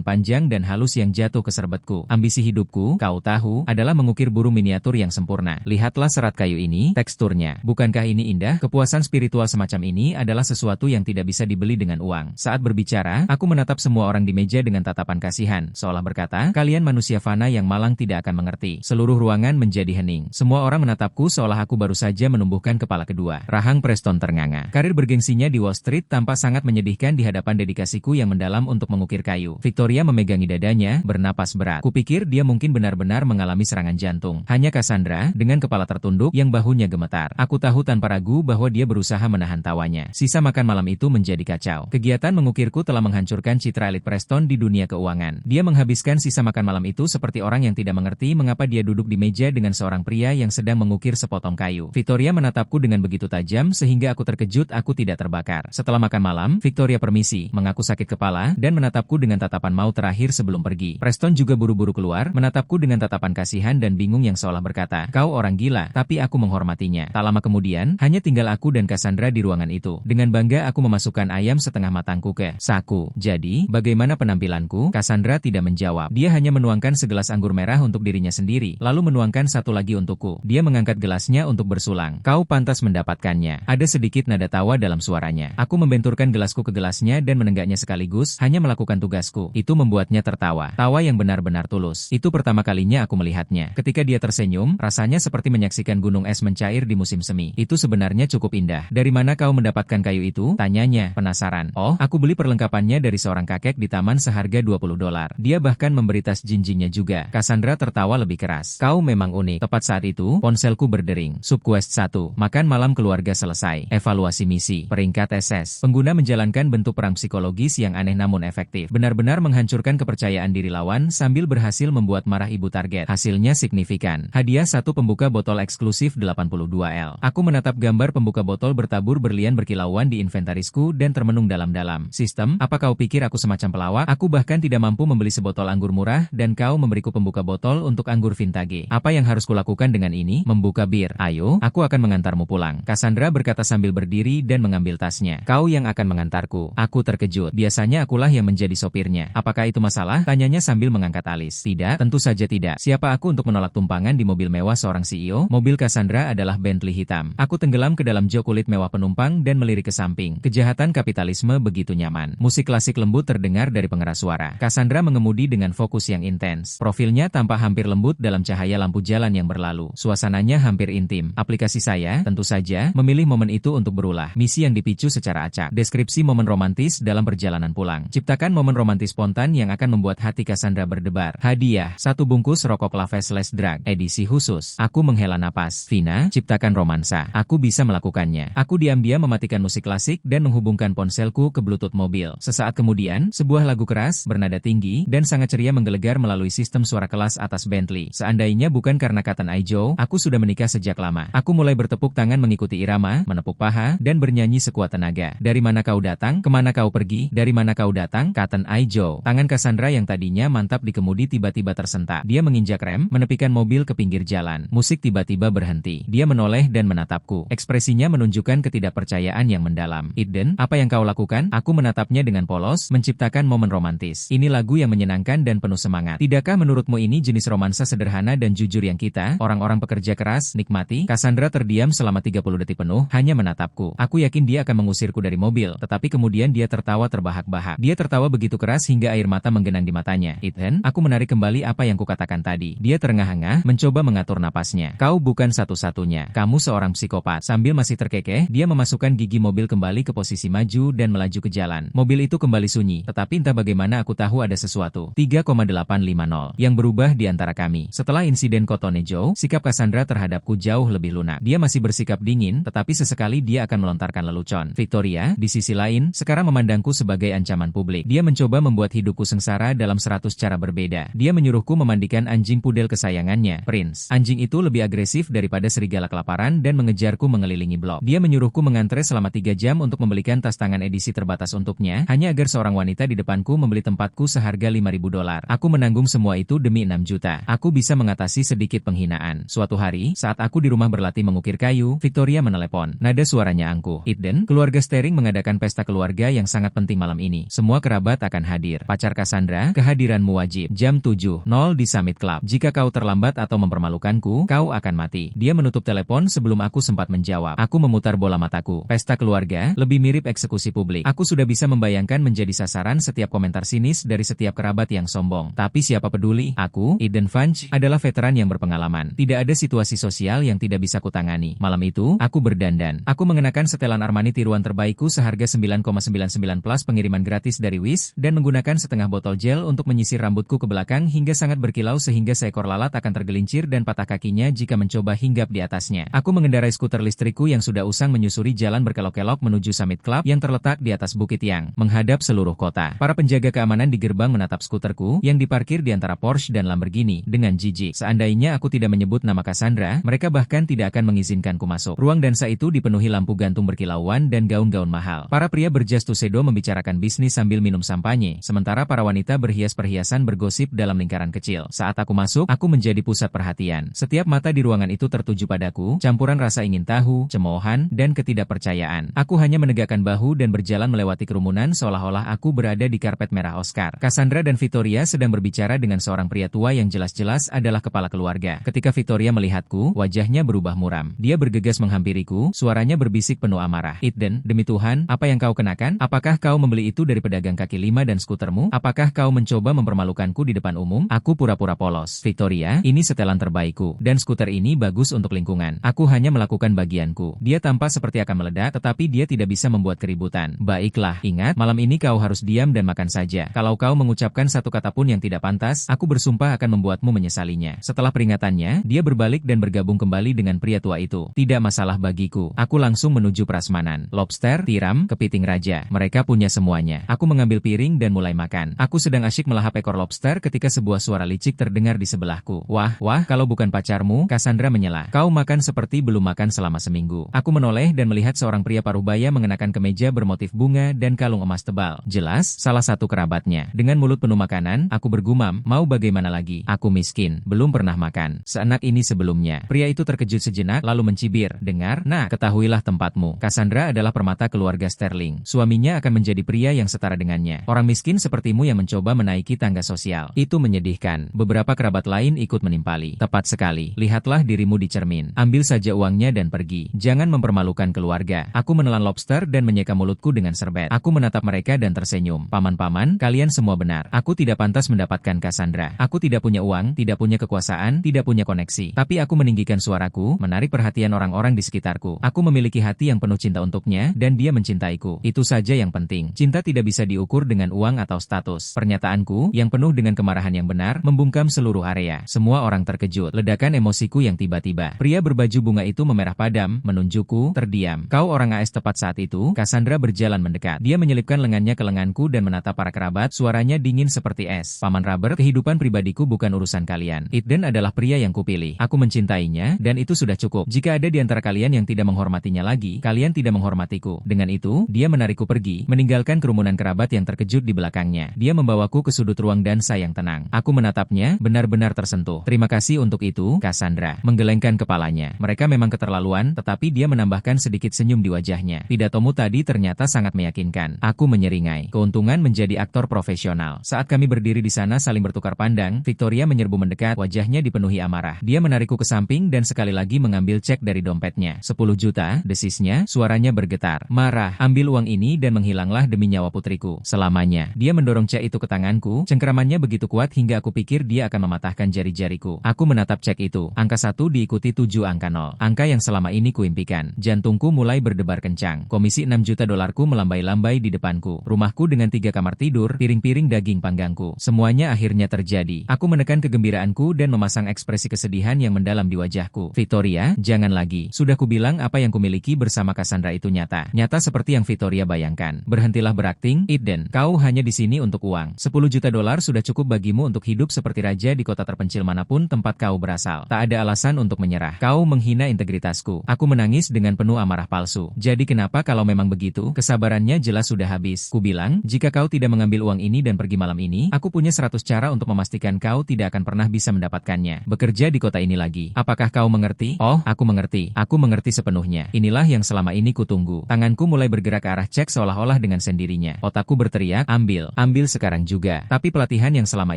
panjang dan halus yang jatuh ke serbetku. Ambisi hidupku, kau tahu, adalah mengukir burung miniatur yang sempurna. Lihatlah serat kayu ini, teksturnya. Bukankah ini indah? Kepuasan spiritual semacam ini adalah sesuatu yang tidak bisa dibeli dengan uang. Saat berbicara, aku menatap semua orang di meja dengan tatapan kasihan, seolah berkata, kalian manusia fana yang malang tidak akan mengerti. Seluruh ruangan menjadi hening. Semua orang menatapku seolah aku baru saja menumbuhkan kepala kedua. Rahang Preston ternganga. Karir bergengsinya di Wall Street tampak sangat menyedihkan di hadapan dedikasiku yang mendalam untuk mengukir kayu. Victoria memegangi dadanya, bernapas berat. Kupikir dia mungkin benar-benar mengalami serangan jantung. Hanya Cassandra, dengan kepala tertunduk, yang bahunya gemetar. Aku tahu tanpa ragu bahwa dia berusaha menahan tawanya. Sisa makan malam itu menjadi kacau. Kegiatan mengukirku telah menghancurkan citra elit Preston di dunia keuangan. Dia menghabiskan sisa makan malam itu seperti orang yang tidak mengerti mengapa dia duduk di meja dengan seorang pria yang sedang mengukir sepotong kayu. Victoria menatapku dengan begitu tajam sehingga aku terkejut aku tidak terbakar. Setelah makan malam, Victoria permisi, mengaku sakit kepala, dan menatapku dengan tatapan mau terakhir sebelum pergi. Preston juga buru-buru keluar, menatapku dengan tatapan kasihan dan bingung yang seolah berkata, kau orang gila, tapi aku menghormatinya. Tak lama kemudian, hanya tinggal aku dan Cassandra di ruangan itu. Dengan bangga aku memasukkan ayam setengah matangku ke saku. Jadi, bagaimana penampilanku? Cassandra tidak menjawab. Dia hanya menuangkan segelas anggur merah untuk dirinya sendiri, lalu menuangkan satu lagi untukku. Dia mengangkat gelasnya untuk bersulang. Kau pantas mendapatkannya. Ada sedikit nada tawa dalam suaranya. Aku membenturkan gelasku ke gelasnya dan menenggaknya sekaligus, hanya melakukan tugasku. Itu membuatnya tertawa. Tawa yang benar-benar tulus. Itu pertama kalinya aku melihatnya. Ketika dia tersenyum, rasanya seperti menyaksikan gunung es mencair di musim semi. Itu sebenarnya cukup indah. Dari mana kau mendapatkan kayu itu? Tanyanya, penasaran. Oh, aku beli perlengkapannya dari seorang kakek di taman seharga $20. Dia bahkan memberi tas jinjingnya juga. Cassandra tertawa lebih keras. Kau memang unik. Tepat saat itu, ponselku berdering. Subquest 1. Makan malam keluarga selesai. Evaluasi misi. Peringkat SS. Pengguna menjalankan bentuk perang psikologis yang aneh namun efektif. Benar-benar menghancurkan kepercayaan diri lawan sambil berhasil membuat marah ibu target. Hasilnya signifikan. Hadiah satu pembuka botol eksklusif 82L. Aku menatap gambar pembuka botol bertabur berlian berkilauan di inventarisku dan termenung dalam-dalam. Sistem, apa kau pikir aku semacam pelawak? Aku bahkan tidak mampu membeli sebotol anggur murah dan kau memberiku pembuka botol untuk anggur vintage. Apa yang harus kulakukan dengan ini? Membuka bir. Ayo, aku akan mengantarmu pulang. Cassandra berkata sambil berdiri dan mengambil tasnya. Kau yang akan mengantarku. Aku terkejut. Biasanya akulah yang menjadi sopirnya. Apakah itu masalah? Tanyanya sambil mengangkat alis. Tidak, tentu saja tidak. Siapa aku untuk menolak tumpangan di mobil mewah seorang CEO? Mobil Cassandra adalah Bentley hitam. Aku tenggelam ke dalam jok kulit mewah penumpang dan melirik ke samping. Kejahatan kapitalisme begitu nyaman. Musik klasik lembut terdengar dari pengeras suara. Cassandra mengemudi dengan fokus yang intens. Profilnya tampak hampir lembut dalam cahaya lampu jalan yang berlalu. Suasananya hampir intim. Aplikasi saya, tentu saja, memilih momen itu untuk berulah. Misi yang dipicu secara acak. Deskripsi momen romantis dalam perjalanan pulang. Ciptakan momen romantis spontan yang akan membuat hati Cassandra berdebar. Hadiah, satu bungkus rokok Laves Less Drug, edisi khusus. Aku menghela napas. Vina, ciptakan romansa. Aku bisa melakukannya. Aku diam-diam mematikan musik klasik dan menghubungkan ponselku ke Bluetooth mobil. Sesaat kemudian, sebuah lagu keras, bernada tinggi, dan sangat ceria menggelegar melalui sistem suara kelas atas Bentley. Seandainya bukan karena Cotton Eye Joe, aku sudah menikah sejak lama. Aku mulai bertepuk tangan mengikuti irama, menepuk paha, dan bernyanyi sekuat tenaga. Dari mana kau datang? Kemana kau pergi? Dari mana kau datang? Cotton Eye Joe. Tangan Cassandra yang tadinya mantap di kemudi tiba-tiba tersentak. Dia menginjak rem, menepikan mobil ke pinggir jalan. Musik tiba-tiba berhenti. Dia menoleh dan menatapku. Ekspresinya menunjukkan ketidakpercayaan yang mendalam. Eden, apa yang kau lakukan? Aku menatapnya dengan polos, menciptakan momen romantis. Ini lagu yang menyenangkan dan penuh semangat. Tidakkah menurutmu ini jenis romansa sederhana dan jujur yang kita, orang-orang pekerja keras, nikmati? Cassandra terdiam selama 30 detik penuh, hanya menatapku. Aku yakin dia akan mengusirku dari mobil, tetapi kemudian dia tertawa terbahak-bahak. Dia tertawa begitu keras hingga air mata menggenang di matanya. Ethan, aku menarik kembali apa yang kukatakan tadi. Dia terengah-engah, mencoba mengatur napasnya. Kau bukan satu-satunya. Kamu seorang psikopat. Sambil masih terkekeh, dia memasukkan gigi mobil kembali ke posisi maju dan melaju ke jalan. Mobil itu kembali sunyi, tetapi entah bagaimana aku tahu ada sesuatu. 3,850 yang berubah di antara kami. Setelah insiden Cotton Eye Joe, sikap Cassandra terhadapku jauh lebih lunak. Dia masih bersikap dingin, tetapi sesekali dia akan melontarkan lelucon. Victoria, di sisi lain, sekarang memandangku sebagai ancaman publik. Dia mencoba membuat hidupku sengsara dalam 100 cara berbeda. Dia menyuruhku memandikan anjing pudel kesayangannya, Prince. Anjing itu lebih agresif daripada serigala kelaparan dan mengejarku mengelilingi blok. Dia menyuruhku mengantre selama 3 jam untuk membelikan tas tangan edisi terbatas untuknya, hanya agar seorang wanita di depanku membeli tempatku seharga $5.000. Aku menanggung semua itu demi 6 juta. Aku bisa mengatasi sedikit penghinaan. Suatu hari, saat aku di rumah berlatih mengukir kayu, Victoria menelepon. Nada suaranya angkuh. Eden, keluarga Stering mengadakan pesta keluarga yang sangat penting malam ini. Semua kerabat akan hadir. Pacar Cassandra, kehadiranmu wajib. Jam 7.00 di Summit Club. Jika kau terlambat atau mempermalukanku, kau akan mati. Dia menutup telepon sebelum aku sempat menjawab. Aku memutar bola mataku. Pesta keluarga, lebih mirip eksekusi publik. Aku sudah bisa membayangkan menjadi sasaran setiap komentar sinis dari setiap kerabat yang sombong. Tapi siapa peduli? Aku, Eden Funch, adalah veteran yang berpengalaman. Tidak ada situasi sosial yang tidak bisa kutangani. Malam itu, aku berdandan. Aku mengenakan setelan Armani tiruan terbaikku seharga 9,99 plus pengiriman gratis dari Wish, dan menggunakan setengah botol gel untuk menyisir rambutku ke belakang hingga sangat berkilau sehingga seekor lalat akan tergelincir dan patah kakinya jika mencoba hinggap di atasnya. Aku mengendarai skuter listrikku yang sudah usang menyusuri jalan berkelok-kelok menuju Summit Club yang terletak di atas bukit yang menghadap seluruh kota. Para penjaga keamanan di gerbang menatap skuterku yang diparkir di antara Porsche dan Lamborghini dengan jijik. Seandainya aku tidak menyebut nama Cassandra, mereka bahkan tidak akan mengizinkanku masuk. Ruang dansa itu dipenuhi lampu gantung berkilauan dan gaun-gaun mahal. Para pria berjas tuxedo membicarakan bisnis sambil minum sampanye, sementara para wanita berhias perhiasan bergosip dalam lingkaran kecil. Saat aku masuk, aku menjadi pusat perhatian. Setiap mata di ruangan itu tertuju padaku, campuran rasa ingin tahu, cemoohan, dan ketidakpercayaan. Aku hanya menegakkan bahu dan berjalan melewati kerumunan seolah-olah aku berada di karpet merah Oscar. Cassandra dan Victoria sedang berbicara dengan seorang pria tua yang jelas-jelas adalah kepala keluarga. Ketika Victoria melihatku, wajahnya berubah muram. Dia bergegas menghampiriku, suaranya berbisik penuh amarah. Eden, demi Tuhan, apa yang kau kenakan? Apakah kau membeli itu dari pedagang kaki lima dan skutermu? Apakah kau mencoba mempermalukanku di depan umum? Aku pura-pura polos. Victoria, ini setelan terbaikku, dan skuter ini bagus untuk lingkungan. Aku hanya melakukan bagianku. Dia tampak seperti akan meledak, tetapi dia tidak bisa membuat keributan. Baiklah, ingat, malam ini kau harus diam dan makan saja. Kalau kau mengucapkan satu kata pun yang tidak pantas, aku bersumpah akan membuatmu menyesalinya. Setelah peringatannya, dia berbalik dan bergabung kembali dengan pria tua itu. Tidak masalah bagiku. Aku langsung menuju prasmanan. Lobster, tiram, kepiting raja. Mereka punya semuanya. Aku mengambil piring dan mulai makan. Aku sedang asyik melahap ekor lobster ketika sebuah suara licik terdengar di sebelahku. Wah, kalau bukan pacarmu, Cassandra menyela. Kau makan seperti belum makan selama seminggu. Aku menoleh dan melihat seorang pria parubaya mengenakan kemeja bermotif bunga dan kalung emas tebal. Jelas, salah satu kerabatnya. Dengan mulut penuh makanan, aku bergumam, mau bagaimana lagi? Aku miskin, belum pernah makan seenak ini sebelumnya. Pria itu terkejut sejenak lalu mencibir. Dengar, nah, ketahuilah tempatmu. Cassandra adalah permata keluarga Sterling. Suaminya akan menjadi pria yang setara dengannya. Orang miskin sepertimu yang mencoba menaiki tangga sosial. Itu menyedihkan. Beberapa kerabat lain ikut menimpali. Tepat sekali. Lihatlah dirimu di cermin. Ambil saja uangnya dan pergi. Jangan mempermalukan keluarga. Aku menelan lobster dan menyeka mulutku dengan serbet. Aku menatap mereka dan tersenyum. Paman-paman, kalian semua benar. Aku tidak pantas mendapatkan Cassandra. Aku tidak punya uang, tidak punya kekuasaan, tidak punya koneksi. Tapi aku meninggikan suaraku, menarik perhatian orang-orang di sekitarku. Aku memiliki hati yang penuh cinta untuknya, dan dia mencintaiku. Itu saja yang penting. Cinta tidak bisa diukur dengan uang atau status. Pernyataanku, yang penuh dengan kemarahan yang benar, membungkam seluruh area. Semua orang terkejut. Ledakan emosiku yang tiba-tiba. Pria berbaju bunga itu memerah padam, menunjukku, terdiam. Kau orang AS. Tepat saat itu, Cassandra berjalan mendekat. Dia menyelipkan lengannya ke lenganku dan menatap para kerabat, suaranya dingin seperti es. Paman Robert, kehidupan pribadiku bukan urusan kalian. Eden adalah pria yang kupilih. Aku mencintainya, dan itu sudah cukup. Jika ada di antara kalian yang tidak menghormatinya lagi, kalian tidak menghormatiku. Dengan itu, dia menarikku pergi, meninggalkan kerumunan kerabat yang terkejut di belakangnya. Dia membawaku ke sudut ruang dansa yang tenang. Aku menatapnya, benar-benar tersentuh. Terima kasih untuk itu, Cassandra. Menggelengkan kepalanya. Mereka memang keterlaluan, tetapi dia menambahkan sedikit senyum di wajahnya. Pidatomu tadi ternyata sangat meyakinkan. Aku menyeringai. Keuntungan menjadi aktor profesional. Saat kami berdiri di sana saling bertukar pandang, Victoria menyerbu mendekat, wajahnya dipenuhi amarah. Dia menarikku ke samping dan sekali lagi mengambil cek dari dompetnya. 10 juta, desisnya, suaranya bergetar. Marah, ambil uang ini dan menghilanglah demi nyawa putriku. Selamanya. Dia mendorong cek itu ke tanganku, cengkeramannya begitu kuat hingga aku pikir dia akan mematahkan jari-jariku. Aku menatap cek itu. Angka 1 diikuti 7 angka 0. Angka yang selama ini kuimpikan. Jantungku mulai berdebar kencang. Komisi 6 juta dolarku melambai-lambai di depanku. Rumahku dengan 3 kamar tidur, piring-piring daging panggangku. Semuanya akhirnya terjadi. Aku menekan kegembiraanku dan memasang ekspresi kesedihan yang mendalam di wajahku. Victoria, jangan lagi. Sudah kubilang apa yang kumiliki bersama Cassandra itu nyata. Nyata seperti yang Victoria bayangkan. Berhentilah berakting, Eden. Kau hanya di sini untuk uang. 10 juta dolar sudah cukup bagimu untuk hidup seperti raja di kota terpencil manapun tempat kau berasal. Tak ada alasan untuk menyerah. Kau menghina integritasku. Aku menangis dengan penuh amarah palsu. Jadi kenapa kalau memang begitu, kesabarannya jelas sudah habis. Kubilang, jika kau tidak mengambil uang ini dan pergi malam ini, aku punya 100 cara untuk memastikan kau tidak akan pernah bisa mendapatkannya. Bekerja di kota ini lagi. Apakah kau mengerti? Oh, aku mengerti. Aku mengerti sepenuhnya. Inilah yang selama ini kutunggu. Tanganku mulai bergerak ke arah cek seolah-olah dengan sendirinya. Otakku berteriak, ambil. Ambil sekarang juga. Tapi pelatihan yang selama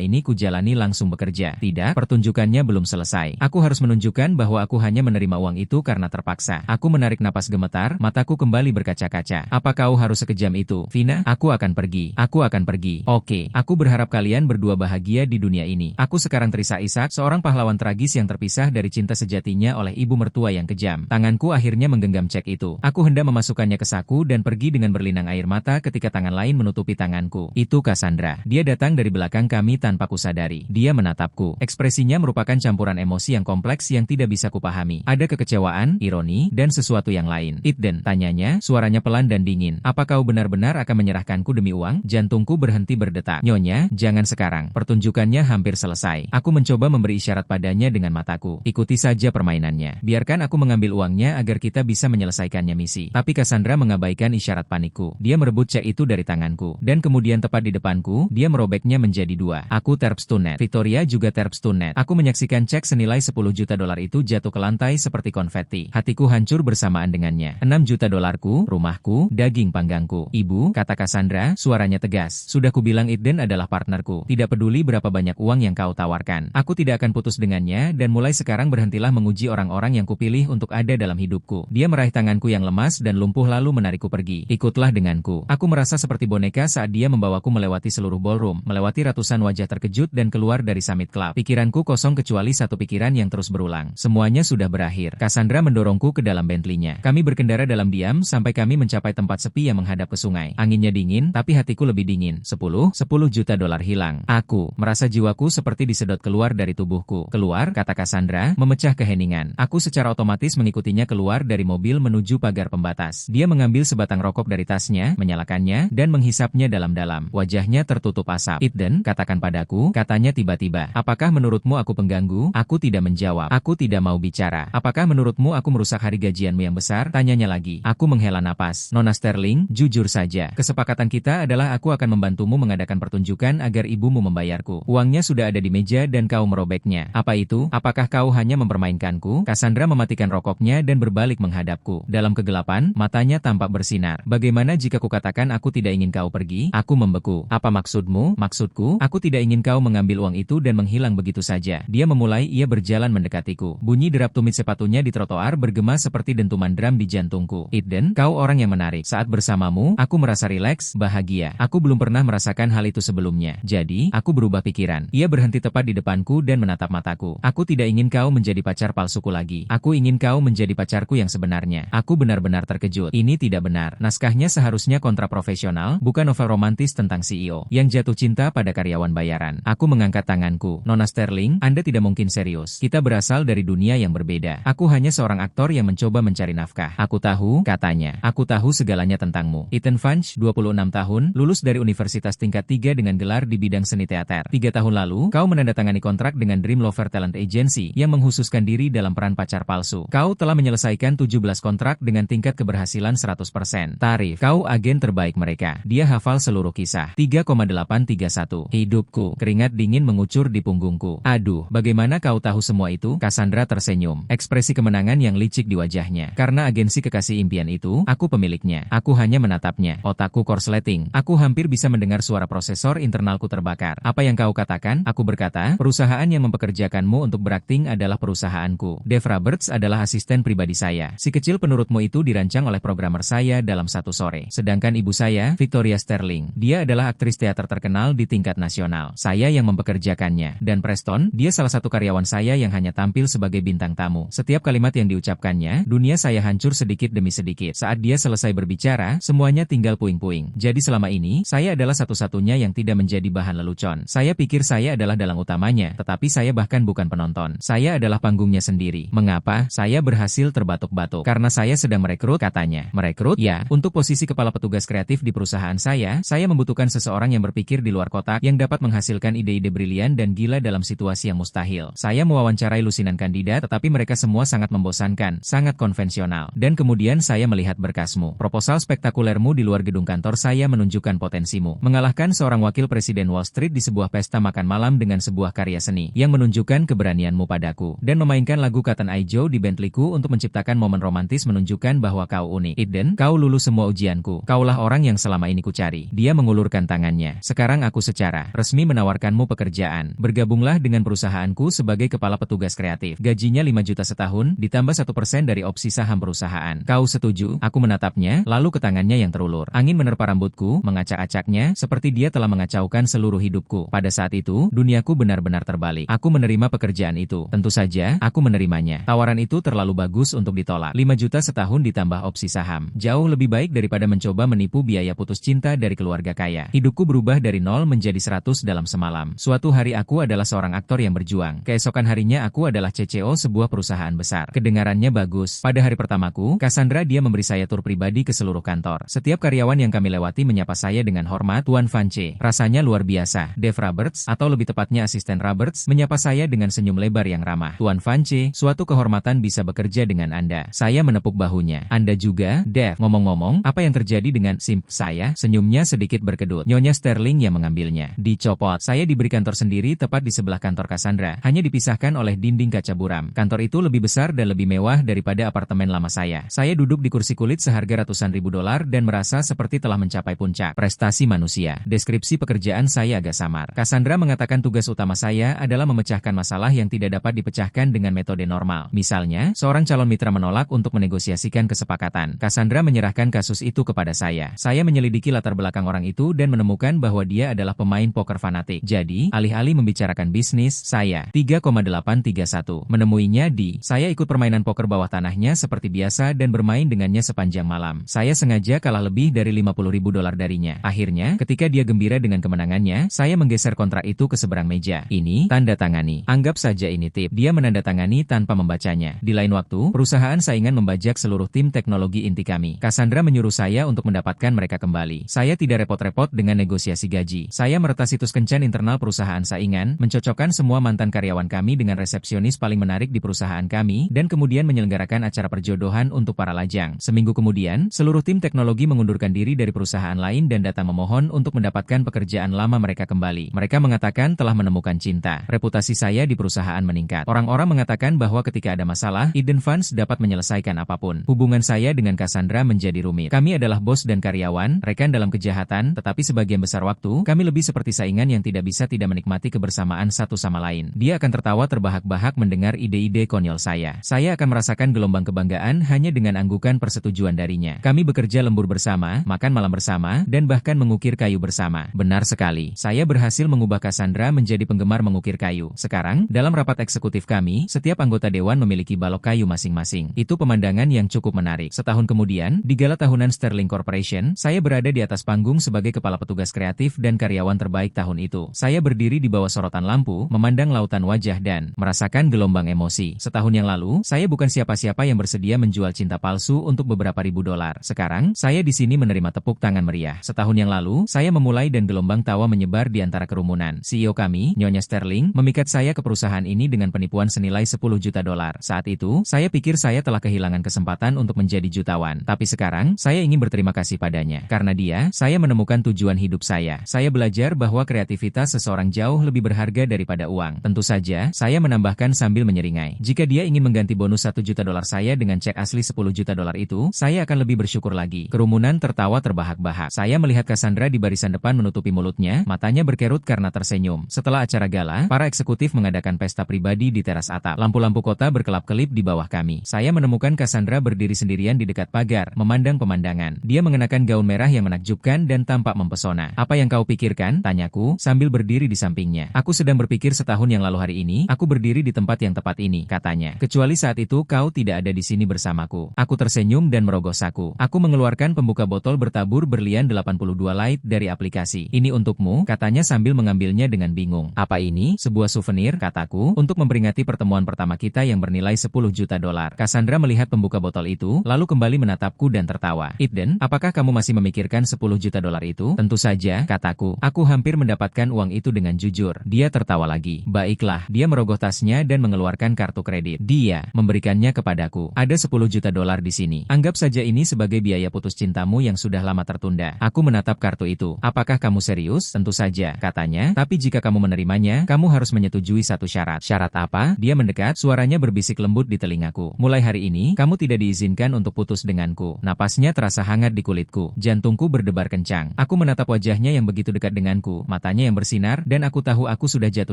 ini kujalani langsung bekerja. Tidak, pertunjukannya belum selesai. Aku harus menunjukkan bahwa aku hanya menerima uang itu karena terpaksa. Aku menarik napas gemetar, mataku kembali berkaca-kaca. Apa kau harus sekejam itu, Vina? Aku akan pergi. Aku akan pergi. Oke, aku berharap kalian berdua bahagia di dunia ini. Aku sekarang terisak-isak, seorang pahlawan tragis yang terpisah dari cinta sejatinya oleh ibu mertua yang kejam. Tanganku akhirnya menggenggam cek itu. Aku hendak memasukkannya ke saku dan pergi dengan berlinang air mata ketika tangan lain menutupi tanganku. Itu Cassandra. Dia datang dari belakang kami tanpa kusadari. Dia menatapku. Ekspresinya merupakan campuran emosi yang kompleks yang tidak bisa kupahami. Ada kekecewaan, ironi, dan sesuatu yang lain. Eden, tanyanya, suaranya pelan dan dingin. Apa kau benar-benar akan menyerahkanku demi uang? Jantungku berhenti berdetak. Nyonya, jangan sekarang. Pertunjukannya hampir selesai. Aku mencoba memberi isyarat padanya dengan mataku. Ikuti saja permainannya. Biarkan aku mengambil uangnya agar kita bisa menyelesaikannya misi. Tapi Cassandra mengabaikan isyarat panikku. Dia merebut cek itu dari tanganku. Dan kemudian tepat di depanku, dia merobeknya menjadi dua. Aku terpstunnet. Victoria juga terpstunnet. Aku menyaksikan cek senilai 10 juta dolar itu jatuh ke lantai seperti konfeti. Hatiku hancur bersamaan dengannya. 6 juta dolarku, rumahku, daging panggangku. Ibu, kata Cassandra, suaranya tegas. Sudah kubilang Eden adalah partnerku. Tidak peduli berapa banyak uang yang kau tawarkan. Aku tidak akan putus dengannya dan mulai sekarang berhentilah menguji orang-orang yang kupilih untuk ada dalam hidupku. Dia meraih tanganku yang lemas dan lumpuh lalu menarikku pergi. Ikutlah denganku. Aku merasa seperti boneka saat dia membawaku melewati seluruh ballroom, melewati ratusan wajah terkejut dan keluar dari Summit Club. Pikiranku kosong kecuali satu pikiran yang terus berulang. Semuanya sudah berakhir. Cassandra mendorongku ke dalam Bentley-nya. Kami berkendara dalam diam sampai kami mencapai tempat sepi yang menghadap ke sungai. Anginnya dingin, tapi hatiku lebih dingin. 10 juta dolar hilang. Aku merasa jiwaku seperti disedot keluar dari tubuhku. Keluar, kata Cassandra, memecah keheningan. Aku secara otomatis mengikutinya keluar dari mobil menuju pagar pembatas. Dia mengambil sebatang rokok dari tasnya, menyalakannya, dan menghisapnya dalam-dalam. Wajahnya tertutup asap. Eden, katakan padaku, katanya tiba-tiba. Apakah menurutmu aku pengganggu? Aku tidak menjawab. Aku tidak mau bicara. Apakah menurutmu aku merusak hari gajianmu yang besar? Tanyanya lagi. Aku menghela napas. Nona Sterling, jujur saja. Kesepakatan kita adalah aku akan membantumu mengadakan pertunjukan agar ibumu membayarku. Uangnya sudah ada di meja dan kau merobeknya. Apa itu? Apakah kau hanya mempermainkanku? Cassandra mematikan rokoknya dan berbalik menghadapku. Dalam kegelapan, matanya tampak bersinar. Bagaimana jika kukatakan aku tidak ingin kau pergi? Aku membeku. Apa maksudmu? Maksudku, aku tidak ingin kau mengambil uang itu dan menghilang begitu saja. Dia memulai, ia berjalan mendekatiku. Bunyi derap tumit sepatunya di trotoar bergema seperti dentuman drum di jantungku. Eden, kau orang yang menarik. Saat bersamamu, aku merasa rileks, bahagia. Aku belum pernah merasakan hal itu sebelumnya. Jadi, aku berubah pikiran. Ia berhenti tepat di depanku dan menatap mataku. Aku tidak ingin kau menjadi pacar palsuku lagi. Aku ingin kau menjadi pacarku yang sebenarnya. Aku benar-benar terkejut. Ini tidak benar. Naskahnya seharusnya kontraprofesional, bukan novel romantis tentang CEO yang jatuh cinta pada karyawan bayaran. Aku mengangkat tanganku. Nona Sterling, Anda tidak mungkin serius. Kita berasal dari dunia yang berbeda. Aku hanya seorang aktor yang mencoba mencari nafkah. Aku tahu, katanya. Aku tahu segalanya tentangmu. Ethan Finch, 26 tahun, lulus dari universitas tingkat 3 dengan gelar di bidang seni teater. 3 tahun lalu, kau menandatangani kontrak dengan Dream Lover Talent Agency yang menghususkan diri dalam peran pacar palsu. Kau telah menyelesaikan 17 kontrak dengan tingkat keberhasilan 100%. Tarif, kau agen terbaik mereka. Dia hafal seluruh kisah. 3,831. Hidupku. Keringat dingin mengucur di punggungku. Aduh, bagaimana kau tahu semua itu? Cassandra tersenyum. Ekspresi kemenangan yang licik di wajahnya. Karena agensi kekasih impian itu, aku pemiliknya. Aku hanya menatapnya. Otakku korsleting. Aku hampir bisa mendengar suara prosesor internalku terbakar. Apa yang kau katakan? Aku berkata, perusahaan yang mempekerjakanmu untuk berakting adalah perusahaanku. Dave Roberts adalah asisten pribadi saya. Si kecil penurutmu itu dirancang oleh programmer saya dalam satu sore. Sedangkan ibu saya, Victoria Sterling, dia adalah aktris teater terkenal di tingkat nasional. Saya yang mempekerjakannya. Dan Preston, dia salah satu karyawan saya yang hanya tampil sebagai bintang tamu. Setiap kalimat yang diucapkannya, dunia saya hancur sedikit demi sedikit. Saat dia selesai berbicara, semuanya tinggal puing-puing. Jadi selama ini, saya adalah satu-satunya yang tidak menjadi bahan lelucon. Saya pikir saya adalah dalang utamanya, tetapi saya bahkan bukan penonton. Saya adalah panggungnya sendiri. Mengapa? Saya berhasil terbatuk-batuk. Karena saya sedang merekrut, katanya. Merekrut? Ya, untuk posisi kepala petugas kreatif di perusahaan saya membutuhkan seseorang yang berpikir di luar kotak, yang dapat menghasilkan ide-ide brilian dan gila dalam situasi yang mustahil. Saya mewawancarai lusinan kandidat, tetapi mereka semua sangat membosankan, sangat konvensional. Dan kemudian saya melihat berkasmu. Proposal spektakulermu di luar gedung kantor saya menunjukkan potensimu. Mengalahkan seorang wakil presiden Wall Street di sebuah pesta makan malam dengan sebuah karya seni yang menunjukkan keberanianmu padaku. Dan memainkan lagu Cotton Eye Joe di Bentleyku untuk menciptakan momen romantis menunjukkan bahwa kau unik. Eden, kau lulus semua ujianku. Kaulah orang yang selama ini kucari. Dia mengulur mengulurkan tangannya. Sekarang aku secara resmi menawarkanmu pekerjaan. Bergabunglah dengan perusahaanku sebagai kepala petugas kreatif. Gajinya 5 juta setahun, ditambah 1% dari opsi saham perusahaan. Kau setuju? Aku menatapnya, lalu ke tangannya yang terulur. Angin menerpa rambutku, mengacak-acaknya, seperti dia telah mengacaukan seluruh hidupku. Pada saat itu, duniaku benar-benar terbalik. Aku menerima pekerjaan itu. Tentu saja, aku menerimanya. Tawaran itu terlalu bagus untuk ditolak. 5 juta setahun ditambah opsi saham. Jauh lebih baik daripada mencoba menipu biaya putus cinta dari keluarga kaya. Hidupku berubah dari 0 menjadi 100 dalam semalam. Suatu hari aku adalah seorang aktor yang berjuang. Keesokan harinya aku adalah CCO sebuah perusahaan besar. Kedengarannya bagus. Pada hari pertamaku, Cassandra dia memberi saya tur pribadi ke seluruh kantor. Setiap karyawan yang kami lewati menyapa saya dengan hormat, Tuan Vance. Rasanya luar biasa. Dave Roberts, atau lebih tepatnya asisten Roberts, menyapa saya dengan senyum lebar yang ramah. Tuan Vance, suatu kehormatan bisa bekerja dengan Anda. Saya menepuk bahunya. Anda juga, Dave. Ngomong-ngomong, apa yang terjadi dengan SIM saya? Senyumnya sedikit berkedut. Nyonya Sterling yang mengambilnya. Dicopot. Saya diberi kantor sendiri tepat di sebelah kantor Cassandra. Hanya dipisahkan oleh dinding kaca buram. Kantor itu lebih besar dan lebih mewah daripada apartemen lama saya. Saya duduk di kursi kulit seharga ratusan ribu dolar dan merasa seperti telah mencapai puncak prestasi manusia. Deskripsi pekerjaan saya agak samar. Cassandra mengatakan tugas utama saya adalah memecahkan masalah yang tidak dapat dipecahkan dengan metode normal. Misalnya, seorang calon mitra menolak untuk menegosiasikan kesepakatan. Cassandra menyerahkan kasus itu kepada saya. Saya menyelidiki latar belakang orang itu dan menemukan bahwa dia adalah pemain poker fanatik. Jadi, alih-alih membicarakan bisnis, saya 3,831 menemuinya saya ikut permainan poker bawah tanahnya seperti biasa dan bermain dengannya sepanjang malam. Saya sengaja kalah lebih dari 50 ribu dolar darinya. Akhirnya, ketika dia gembira dengan kemenangannya, saya menggeser kontrak itu ke seberang meja. Ini, tanda tangani. Anggap saja ini tip. Dia menandatangani tanpa membacanya. Di lain waktu, perusahaan saingan membajak seluruh tim teknologi inti kami. Cassandra menyuruh saya untuk mendapatkan mereka kembali. Saya tidak repot-repot dengan negosiasi gaji. Saya meretas situs kencan internal perusahaan saingan, mencocokkan semua mantan karyawan kami dengan resepsionis paling menarik di perusahaan kami, dan kemudian menyelenggarakan acara perjodohan untuk para lajang. Seminggu kemudian, seluruh tim teknologi mengundurkan diri dari perusahaan lain dan datang memohon untuk mendapatkan pekerjaan lama mereka kembali. Mereka mengatakan telah menemukan cinta. Reputasi saya di perusahaan meningkat. Orang-orang mengatakan bahwa ketika ada masalah, Eden Funds dapat menyelesaikan apapun. Hubungan saya dengan Cassandra menjadi rumit. Kami adalah bos dan karyawan, rekan dalam kejahatan, tetapi sebagian besar waktu, kami lebih seperti saingan yang tidak bisa tidak menikmati kebersamaan satu sama lain. Dia akan tertawa terbahak-bahak mendengar ide-ide konyol saya. Saya akan merasakan gelombang kebanggaan hanya dengan anggukan persetujuan darinya. Kami bekerja lembur bersama, makan malam bersama, dan bahkan mengukir kayu bersama. Benar sekali. Saya berhasil mengubah Cassandra menjadi penggemar mengukir kayu. Sekarang, dalam rapat eksekutif kami, setiap anggota dewan memiliki balok kayu masing-masing. Itu pemandangan yang cukup menarik. Setahun kemudian, di gala tahunan Sterling Corporation, saya berada di atas panggung sebagai kepala petugas kreatif dan karyawan terbaik tahun itu. Saya berdiri di bawah sorotan lampu, memandang lautan wajah dan merasakan gelombang emosi. Setahun yang lalu, saya bukan siapa-siapa yang bersedia menjual cinta palsu untuk beberapa ribu dolar. Sekarang, saya di sini menerima tepuk tangan meriah. Setahun yang lalu, saya memulai dan gelombang tawa menyebar di antara kerumunan. CEO kami, Nyonya Sterling, memikat saya ke perusahaan ini dengan penipuan senilai 10 juta dolar. Saat itu, saya pikir saya telah kehilangan kesempatan untuk menjadi jutawan. Tapi sekarang, saya ingin berterima kasih padanya. Karena dia, saya menemukan tujuan hidup saya. Saya belajar bahwa kreativitas seseorang jauh lebih berharga daripada uang. Tentu saja, saya menambahkan sambil menyeringai. Jika dia ingin mengganti bonus 1 juta dolar saya dengan cek asli 10 juta dolar itu, saya akan lebih bersyukur lagi. Kerumunan tertawa terbahak-bahak. Saya melihat Cassandra di barisan depan menutupi mulutnya, matanya berkerut karena tersenyum. Setelah acara gala, para eksekutif mengadakan pesta pribadi di teras atap. Lampu-lampu kota berkelap-kelip di bawah kami. Saya menemukan Cassandra berdiri sendirian di dekat pagar, memandang pemandangan. Dia mengenakan gaun merah yang menakjubkan dan tampak mempesona. "Apa yang kau pikirkan?" tanyaku, sambil berdiri di sampingnya. "Aku sedang berpikir setahun yang lalu hari ini, aku berdiri di tempat yang tepat ini," katanya. "Kecuali saat itu kau tidak ada di sini bersamaku." Aku tersenyum dan merogoh saku. Aku mengeluarkan pembuka botol bertabur berlian 82 light dari aplikasi. "Ini untukmu," katanya sambil mengambilnya dengan bingung. "Apa ini?" "Sebuah souvenir," kataku, "untuk memperingati pertemuan pertama kita yang bernilai 10 juta dolar." Cassandra melihat pembuka botol itu, lalu kembali menatapku dan tertawa. "Eden, apakah kamu masih memikirkan 10 juta dolar itu?" "Tentu saja," kataku. "Aku hampir mendapatkan uang itu dengan jujur." Dia tertawa lagi. "Baiklah." Dia merogoh tasnya dan mengeluarkan kartu kredit. Dia memberikannya kepadaku. "Ada 10 juta dolar di sini. Anggap saja ini sebagai biaya putus cintamu yang sudah lama tertunda." Aku menatap kartu itu. "Apakah kamu serius?" "Tentu saja," katanya. "Tapi jika kamu menerimanya, kamu harus menyetujui satu syarat." "Syarat apa?" Dia mendekat, suaranya berbisik lembut di telingaku. "Mulai hari ini, kamu tidak diizinkan untuk putus denganku." Napasnya terasa hangat di kulitku. Jantungku berdebar kencang. Aku menatap wajahnya yang begitu dekat denganku, matanya yang bersinar, dan aku tahu aku sudah jatuh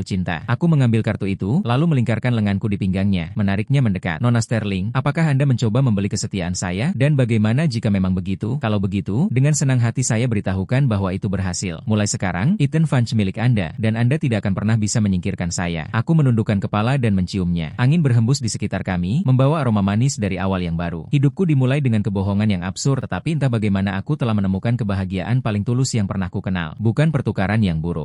cinta. Aku mengambil kartu itu, lalu melingkarkan lenganku di pinggangnya, menariknya mendekat. Nona Sterling, apakah Anda mencoba membeli kesetiaan saya? Dan bagaimana jika memang begitu? Kalau begitu, dengan senang hati saya beritahukan bahwa itu berhasil. Mulai sekarang, Ethan Finch milik Anda, dan Anda tidak akan pernah bisa menyingkirkan saya. Aku menundukkan kepala dan menciumnya. Angin berhembus di sekitar kami, membawa aroma manis dari awal yang baru. Hidupku dimulai dengan kebohongan yang absurd, tetapi entah bagaimana aku telah menemukan kebahagiaan paling tulus yang pernah ku kenal. Bukan pertukaran yang buruk.